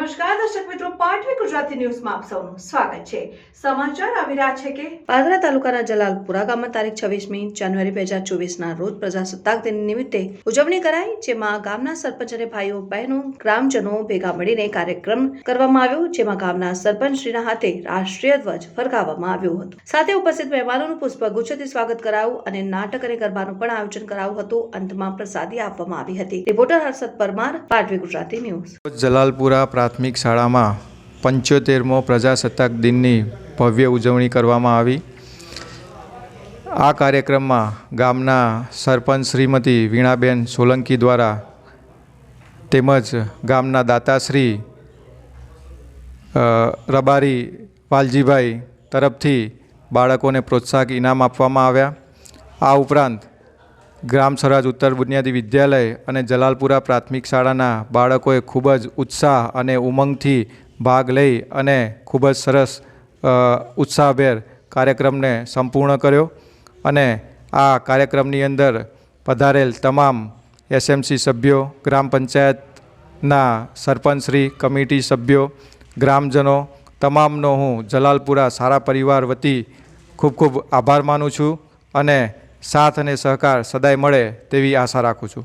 નમસ્કાર દર્શક મિત્રો, પાટવી ગુજરાતી ન્યૂઝમાં આપ સૌનું સ્વાગત છે। સમાચાર આવી રહ્યા છે કે પાદરા તાલુકાના જલાલપુરા ગામમાં તારીખ 26મી જાન્યુઆરી 2024ના રોજ પ્રજાસત્તાક દિન નિમિત્તે ઉજવણી કરાઈ, જેમાં ગામના સરપંચ અને ભાઈઓ બહેનો ગ્રામજનો ભેગા મળીને કાર્યક્રમ કરવામાં આવ્યો, જેમાં ગામના સરપંચશ્રીના હાથે રાષ્ટ્રીય ધ્વજ ફરકાવવામાં આવ્યો હતો। સાથે ઉપસ્થિત મહેમાનોનું પુષ્પગુચ્છથી સ્વાગત કરાયું અને નાટક અને ગરબાનું પણ આયોજન કરાયું હતું। અંતમાં પ્રસાદી આપવામાં આવી હતી। Reporter Harshad Parmar, Patvi Gujarati news. જલાલપુરા પ્રાથમિક શાળામાં 75મો પ્રજાસત્તાક દિનની ભવ્ય ઉજવણી કરવામાં આવી। આ કાર્યક્રમમાં ગામના સરપંચ શ્રીમતી વીણાબેન સોલંકી દ્વારા તેમજ ગામના દાતાશ્રી રબારી વાલજીભાઈ તરફથી બાળકોને પ્રોત્સાહક ઇનામ આપવામાં આવ્યા। આ ઉપરાંત ગ્રામ સ્વરાજ ઉત્તર બુનિયાદી વિદ્યાલય અને જલાલપુરા પ્રાથમિક શાળાના બાળકોએ ખૂબ જ ઉત્સાહ અને ઉમંગથી ભાગ લઈ અને ખૂબ જ સરસ ઉત્સાહભેર કાર્યક્રમને સંપૂર્ણ કર્યો અને આ કાર્યક્રમની અંદર પધારેલ તમામ એસએમસી સભ્યો, ગ્રામ પંચાયતના સરપંચશ્રી, કમિટી સભ્યો, ગ્રામજનો તમામનો હું જલાલપુરા સારા પરિવાર વતી ખૂબ ખૂબ આભાર માનું છું અને સાથ અને સહકાર સદાય મળે તેવી આશા રાખું છું।